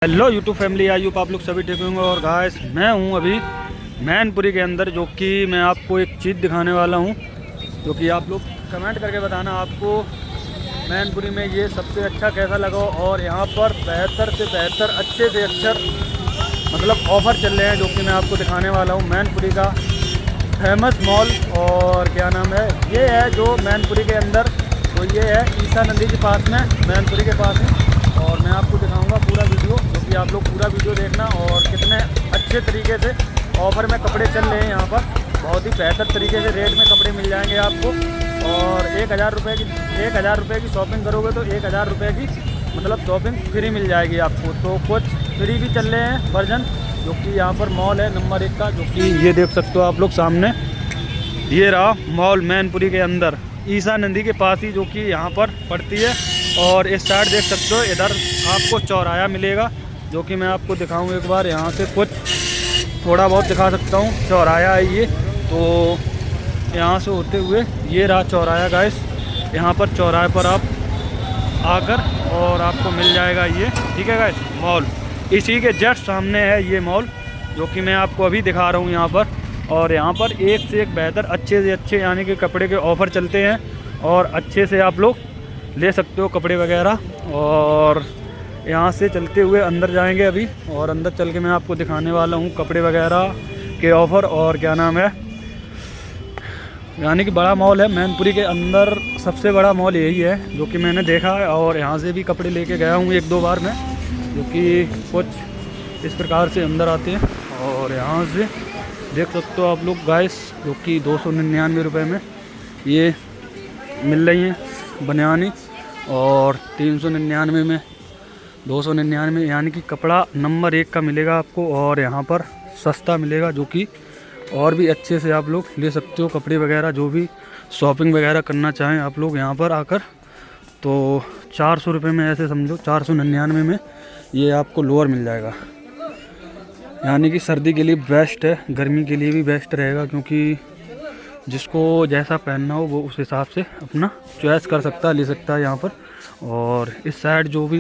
Hello YouTube family, I hope आप लोग सभी ठीक होंगे। और गाइस मैं हूं अभी मैनपुरी के अंदर, जो कि मैं आपको एक चीज़ दिखाने वाला हूं, जो कि आप लोग कमेंट करके बताना आपको मैनपुरी में ये सबसे अच्छा कैसा लगा। और यहां पर बेहतर से बेहतर, अच्छे से अच्छा मतलब ऑफ़र चल रहे हैं, जो कि मैं आपको दिखाने वाला हूँ। मैनपुरी का फेमस मॉल और क्या नाम है, ये है जो मैनपुरी के अंदर, तो ये है ईसा नदी के पास में, मैनपुरी के पास में। और मैं आपको दिखाऊंगा पूरा वीडियो, जो कि आप लोग पूरा वीडियो देखना। और कितने अच्छे तरीके से ऑफ़र में कपड़े चल रहे हैं यहाँ पर, बहुत ही बेहतर तरीके से रेट में कपड़े मिल जाएंगे आपको। और 1000 रुपये की शॉपिंग करोगे तो 1000 रुपये की मतलब शॉपिंग फ्री मिल जाएगी आपको। तो कुछ फ्री भी चल रहे हैं वर्जन, जो कि यहाँ पर मॉल है नंबर 1 का, जो कि ये देख सकते हो आप लोग सामने। ये रहा मॉल मैनपुरी के अंदर, ईसा नदी के पास ही, जो कि यहाँ पर पड़ती है। और इस साइड देख सकते हो, इधर आपको चौराहा मिलेगा, जो कि मैं आपको दिखाऊं एक बार। यहाँ से कुछ थोड़ा बहुत दिखा सकता हूँ। चौराहा है ये, तो यहाँ से होते हुए ये रहा चौराहा गाइस। यहाँ पर चौराहे पर आप आकर और आपको मिल जाएगा ये, ठीक है गाइस, मॉल। इसी के जस्ट सामने है ये मॉल, जो कि मैं आपको अभी दिखा रहा हूँ यहाँ पर। और यहाँ पर एक से एक बेहतर, अच्छे से अच्छे यानी कि कपड़े के ऑफ़र चलते हैं, और अच्छे से आप लोग ले सकते हो कपड़े वगैरह। और यहाँ से चलते हुए अंदर जाएंगे अभी, और अंदर चल के मैं आपको दिखाने वाला हूँ कपड़े वगैरह के ऑफ़र। और क्या नाम है, यानी कि बड़ा मॉल है मैनपुरी के अंदर, सबसे बड़ा मॉल यही है जो कि मैंने देखा है। और यहाँ से भी कपड़े लेके गया हूँ 1-2 बार मैं, जो कि कुछ इस प्रकार से अंदर आते हैं। और यहाँ से देख सकते हो आप लोग गाइस, जो कि 299 रुपये में ये मिल रही हैं बनियानी, और 399 में, 299, यानी कि कपड़ा नंबर 1 का मिलेगा आपको। और यहाँ पर सस्ता मिलेगा, जो कि और भी अच्छे से आप लोग ले सकते हो कपड़े वगैरह। जो भी शॉपिंग वगैरह करना चाहें आप लोग यहाँ पर आकर, तो 400 रुपये में, ऐसे समझो 499 में ये आपको लोअर मिल जाएगा। यानी कि सर्दी के लिए बेस्ट है, गर्मी के लिए भी बेस्ट रहेगा, क्योंकि जिसको जैसा पहनना हो वो उस हिसाब से अपना चॉइस कर सकता है, ले सकता है यहाँ पर। और इस साइड जो भी,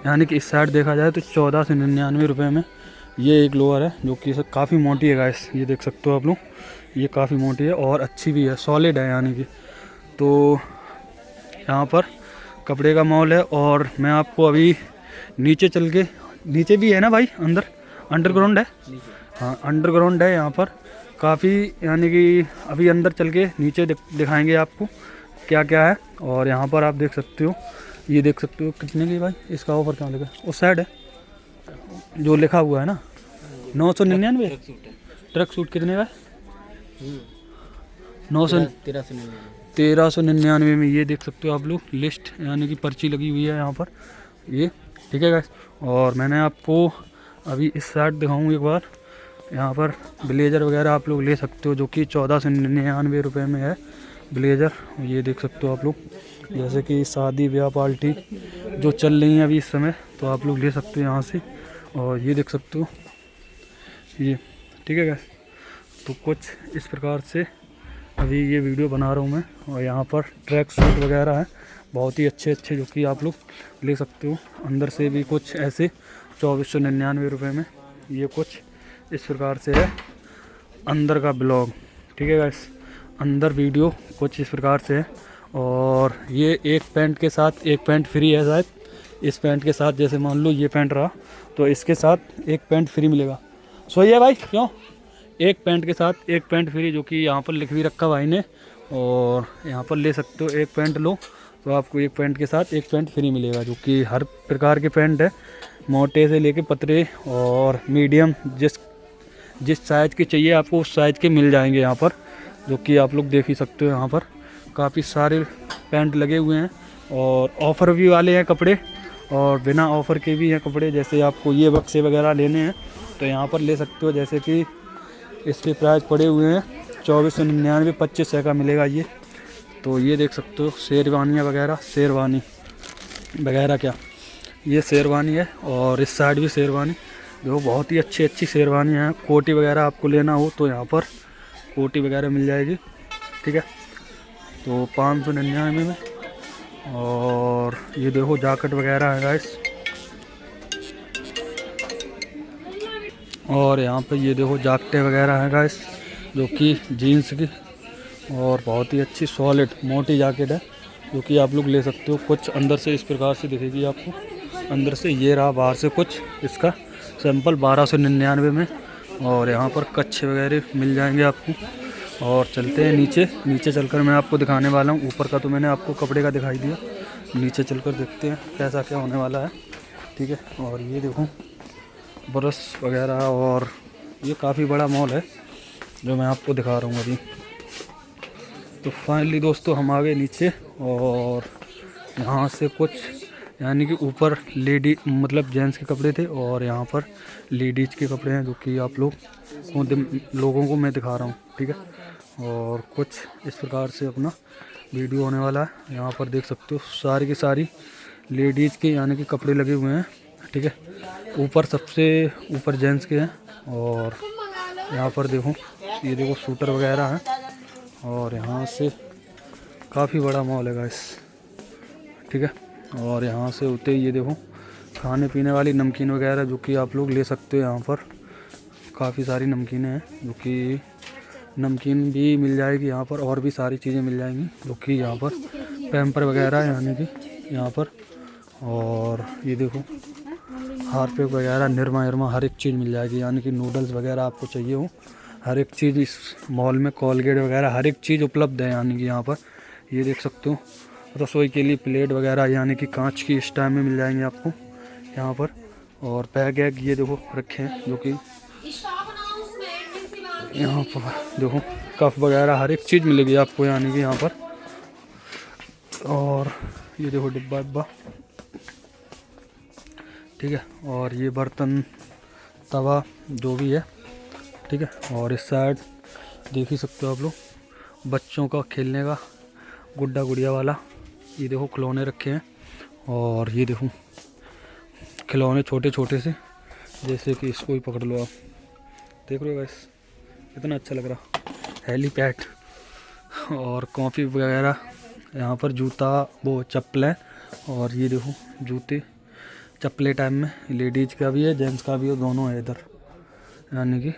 यानी कि इस साइड देखा जाए तो 1499 रुपये में ये एक लोअर है, जो कि काफ़ी मोटी है गाइस। ये देख सकते हो आप लोग, ये काफ़ी मोटी है और अच्छी भी है, सॉलिड है यानी कि। तो यहाँ पर कपड़े का मॉल है। और मैं आपको अभी नीचे चल के, नीचे भी है ना भाई, अंदर अंडरग्राउंड है, हाँ अंडरग्राउंड है यहाँ पर काफ़ी, यानी कि अभी अंदर चल के नीचे दिखाएंगे आपको क्या क्या है। और यहाँ पर आप देख सकते हो, ये देख सकते हो कितने की भाई, इसका ऑफर क्या लगा, उस साइड है जो लिखा हुआ है ना 999। ट्रक सूट कितने का, 1399 में। ये देख सकते हो आप लोग, लिस्ट यानी कि पर्ची लगी हुई है यहाँ पर ये, ठीक है गाइस। और मैंने आपको अभी इस साइड दिखाऊँ एक बार, यहाँ पर ब्लेज़र वगैरह आप लोग ले सकते हो, जो कि 1499 रुपये में है ब्लेज़र। ये देख सकते हो आप लोग, जैसे कि शादी ब्याह पार्टी जो चल रही हैं अभी इस समय, तो आप लोग ले सकते हो यहाँ से। और ये देख सकते हो ये, ठीक है गाइस। तो कुछ इस प्रकार से अभी ये वीडियो बना रहा हूँ मैं। और यहाँ पर ट्रैक सूट वगैरह है बहुत ही अच्छे अच्छे, जो कि आप लोग ले सकते हो। अंदर से भी कुछ ऐसे 2499 रुपये में, ये कुछ इस प्रकार से है अंदर का ब्लॉग, ठीक है गाइस। अंदर वीडियो कुछ इस प्रकार से है। और ये एक पैंट के साथ एक पैंट फ्री है शायद, इस पैंट के साथ, जैसे मान लो ये पैंट रहा तो इसके साथ एक पैंट फ्री मिलेगा। सही है भाई, क्यों, एक पैंट के साथ एक पैंट फ्री, जो कि यहाँ पर लिख भी रखा भाई ने। और यहाँ पर ले सकते हो, एक पैंट लो तो आपको एक पैंट के साथ एक पैंट फ्री मिलेगा, जो कि हर प्रकार के पैंट है, मोटे से लेके पतले और मीडियम, जिस साइज़ के चाहिए आपको उस साइज़ के मिल जाएंगे यहाँ पर, जो कि आप लोग देख ही सकते हो। यहाँ पर काफ़ी सारे पैंट लगे हुए हैं, और ऑफ़र भी वाले हैं कपड़े, और बिना ऑफ़र के भी हैं कपड़े। जैसे आपको ये बक्से वगैरह लेने हैं तो यहाँ पर ले सकते हो, जैसे कि इसके प्राइस पड़े हुए हैं 2499, 2500 का मिलेगा ये। तो ये देख सकते हो शेरवानियाँ वगैरह, शेरवानी वगैरह, क्या ये शेरवानी है। और इस साइड भी शेरवानी, जो बहुत ही अच्छी अच्छी शेरवानी है। कोटी वगैरह आपको लेना हो तो यहाँ पर कोटी वगैरह मिल जाएगी, ठीक है। तो 599 में। और ये देखो जैकेट वगैरह है गाइस, और यहाँ पे ये देखो जैकेटें वगैरह हैं गाइस, जो कि जीन्स की, और बहुत ही अच्छी सॉलिड मोटी जैकेट है जो कि आप लोग ले सकते हो। कुछ अंदर से इस प्रकार से दिखेगी आपको, अंदर से ये रहा, बाहर से कुछ इसका सैंपल 1299 में। और यहाँ पर कच्छे वगैरह मिल जाएंगे आपको। और चलते हैं नीचे, नीचे चलकर मैं आपको दिखाने वाला हूँ। ऊपर का तो मैंने आपको कपड़े का दिखाई दिया, नीचे चलकर देखते हैं कैसा क्या होने वाला है, ठीक है। और ये देखो ब्रश वगैरह, और ये काफ़ी बड़ा मॉल है जो मैं आपको दिखा रहा हूँ अभी। तो फाइनली दोस्तों हम आ गए नीचे, और यहाँ से कुछ यानी कि ऊपर लेडी मतलब जेंट्स के कपड़े थे, और यहाँ पर लेडीज़ के कपड़े हैं जो कि आप लोगों को मैं दिखा रहा हूँ, ठीक है। और कुछ इस प्रकार से अपना वीडियो होने वाला है। यहाँ पर देख सकते हो सारी की सारी लेडीज़ के यानी कि कपड़े लगे हुए हैं, ठीक है। ऊपर सबसे ऊपर जेंट्स के हैं, और यहाँ पर देखो, ये देखो सूटर वगैरह हैं। और यहाँ से काफ़ी बड़ा मॉल है गाइस, ठीक है। और यहाँ से होते ही ये देखो खाने पीने वाली नमकीन वगैरह जो कि आप लोग ले सकते हो। यहाँ पर काफ़ी सारी नमकीनें हैं जो कि नमकीन भी मिल जाएगी यहाँ पर, और भी सारी चीज़ें मिल जाएंगी जो कि यहाँ पर पैम्पर वगैरह यानी कि यहाँ पर। और ये देखो हार्पिक वगैरह, निरमा विरमा हर एक चीज़ मिल जाएगी, यानी कि नूडल्स वगैरह आपको चाहिए हो हर एक चीज़ इस मॉल में, कोलगेट वगैरह हर एक चीज़ उपलब्ध है यानी कि यहाँ पर। ये देख सकते हो रसोई के लिए प्लेट वगैरह यानी कि कांच की इस टाइम में मिल जाएंगे आपको यहाँ पर। और बैग वैग ये देखो रखे हैं जो कि यहाँ पर देखो कप वगैरह हर एक चीज़ मिलेगी आपको यानी कि यहाँ पर। और ये देखो डिब्बा डिब्बा, ठीक है। और ये बर्तन तवा जो भी है, ठीक है। और इस साइड देख ही सकते हो आप लोग बच्चों का खेलने का गुड्डा गुड़िया वाला, ये देखो खिलौने रखे हैं। और ये देखो खिलौने छोटे छोटे से, जैसे कि इसको ही पकड़ लो आप, देख रहे हो गाइस कितना अच्छा लग रहा, हेलीपैड। और कॉफ़ी वगैरह यहाँ पर, जूता वो चप्पलें, और ये देखो जूते चप्पले टाइम में, लेडीज़ का भी है जेंट्स का भी है, दोनों है इधर यानी कि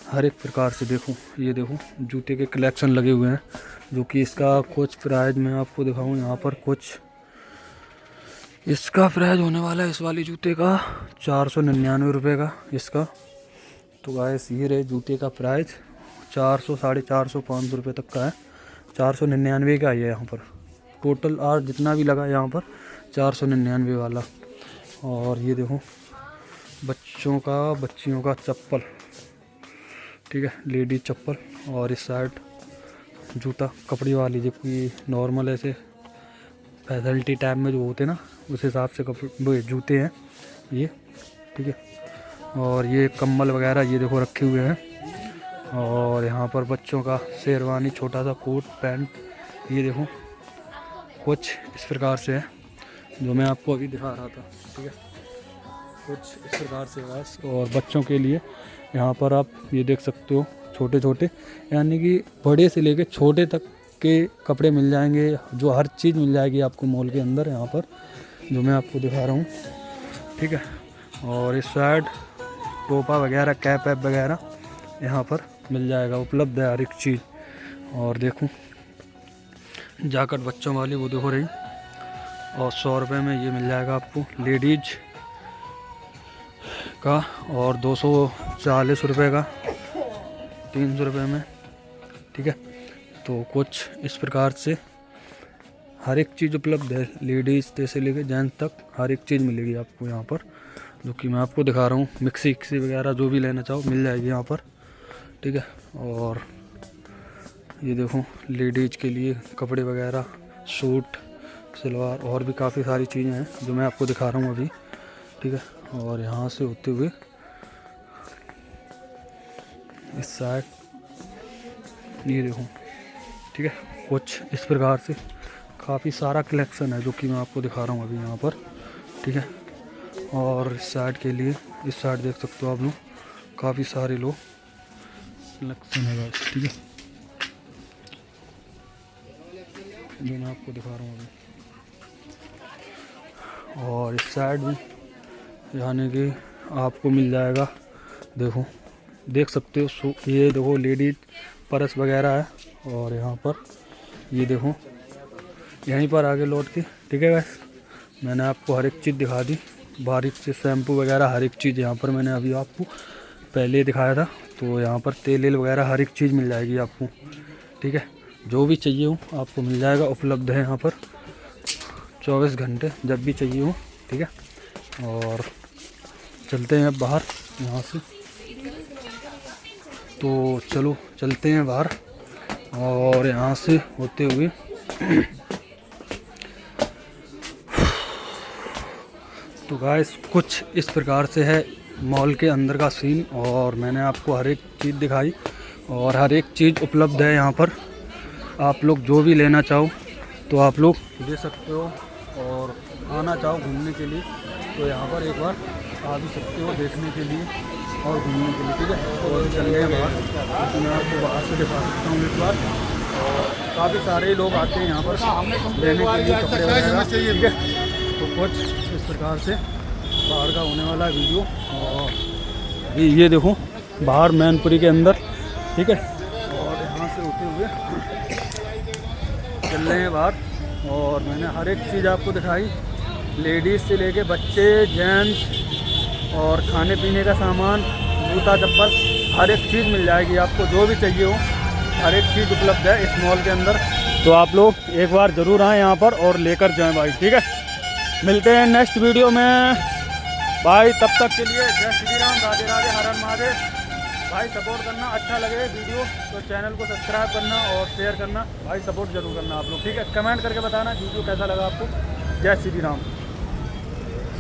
हर एक प्रकार से। देखो ये देखो जूते के कलेक्शन लगे हुए हैं जो कि इसका कुछ प्राइस मैं आपको दिखाऊं। यहाँ पर कुछ इसका प्राइस होने वाला है इस वाले जूते का 499 रुपये का इसका। तो गाइस ये रहे जूते का प्राइस, 400 450 500 रुपये तक का है, 499 का है यहाँ पर। टोटल आर जितना भी लगा यहाँ पर 499 वाला। और ये देखो बच्चों का बच्चियों का चप्पल, ठीक है, लेडीज चप्पल। और इस साइड जूता कपड़े वाली जो कि नॉर्मल ऐसे फैसिलिटी टाइप में जो होते ना उस हिसाब से कपड़े जूते हैं ये, ठीक है। और ये कम्बल वगैरह ये देखो रखे हुए हैं। और यहाँ पर बच्चों का शेरवानी छोटा सा कोट पैंट, ये देखो कुछ इस प्रकार से है जो मैं आपको अभी दिखा रहा था, ठीक है, कुछ इस प्रकार से बस। और बच्चों के लिए यहाँ पर आप ये देख सकते हो छोटे छोटे यानी कि बड़े से लेके छोटे तक के कपड़े मिल जाएंगे, जो हर चीज़ मिल जाएगी आपको मॉल के अंदर यहाँ पर जो मैं आपको दिखा रहा हूँ, ठीक है। और इस साइड टोपा वगैरह कैप वैप वगैरह यहाँ पर मिल जाएगा, उपलब्ध है हर एक चीज़। और देखो जैकेट बच्चों वाली वो देखो रही, और 100 रुपये में ये मिल जाएगा आपको लेडीज का, और 240 रुपये का 300 रुपये में, ठीक है। तो कुछ इस प्रकार से हर एक चीज़ उपलब्ध है, लेडीज़ से लेकर जेंट्स तक हर एक चीज़ मिलेगी आपको यहाँ पर जो कि मैं आपको दिखा रहा हूँ। मिक्सी वगैरह जो भी लेना चाहो मिल जाएगी यहाँ पर, ठीक है। और ये देखो लेडीज़ के लिए कपड़े वगैरह सूट सलवार और भी काफ़ी सारी चीज़ें हैं जो मैं आपको दिखा रहा हूँ अभी, ठीक है। और यहाँ से होते हुए इस साइड ये देखो, ठीक है, कुछ इस प्रकार से काफ़ी सारा कलेक्शन है जो कि मैं आपको दिखा रहा हूँ अभी यहाँ पर, ठीक है। और इस साइड के लिए इस साइड देख सकते हो आप लोग काफ़ी सारे लोग कलेक्शन है, ठीक है, जो मैं आपको दिखा रहा हूँ अभी। और इस साइड भी यानी कि आपको मिल जाएगा देखो देख सकते हो, ये देखो लेडीज पर्स वगैरह है। और यहाँ पर ये देखो यहीं पर आगे लौट के, ठीक है गाइस, मैंने आपको हर एक चीज़ दिखा दी, बारीक से शैम्पू वगैरह हर एक चीज़ यहाँ पर मैंने अभी आपको पहले दिखाया था। तो यहाँ पर तेल वगैरह हर एक चीज़ मिल जाएगी आपको, ठीक है, जो भी चाहिए हो आपको मिल जाएगा, उपलब्ध है यहाँ पर 24 घंटे, जब भी चाहिए हो, ठीक है। और चलते हैं अब बाहर यहाँ से, तो चलो चलते हैं बाहर और यहाँ से होते हुए तो गाइस कुछ इस प्रकार से है मॉल के अंदर का सीन। और मैंने आपको हर एक चीज़ दिखाई और हर एक चीज़ उपलब्ध है यहाँ पर। आप लोग जो भी लेना चाहो तो आप लोग ले सकते हो, और आना चाहो घूमने के लिए तो यहाँ पर एक बार आ भी सकते हो देखने के लिए और घूमने के लिए, ठीक है। और चलने हैं बाहर, तो मैं आपको बाहर से दिखा सकता हूँ एक बार। और काफ़ी सारे लोग आते हैं यहाँ पर लेने के लिए कपड़े वगैरह, ठीक है। तो कुछ इस प्रकार से बाहर का होने वाला है वीडियो। और ये देखो बाहर मैनपुरी के अंदर, ठीक है। और यहाँ से होते हुए चल रहे हैं बाहर, और मैंने हर एक चीज़ आपको दिखाई, लेडीज़ से लेके बच्चे, जेंट्स और खाने पीने का सामान, जूता चप्पल, हर एक चीज़ मिल जाएगी आपको, जो भी चाहिए हो हर एक चीज़ उपलब्ध है इस मॉल के अंदर। तो आप लोग एक बार ज़रूर आएँ यहाँ पर और लेकर जाएँ भाई, ठीक है। मिलते हैं नेक्स्ट वीडियो में भाई, तब तक के लिए जय श्री राम, राधे राधे, हर हर महादेव। भाई सपोर्ट करना, अच्छा लगे वीडियो तो चैनल को सब्सक्राइब करना और शेयर करना भाई, सपोर्ट जरूर करना आप लोग, ठीक है। कमेंट करके बताना वीडियो कैसा लगा आपको। जय श्री राम।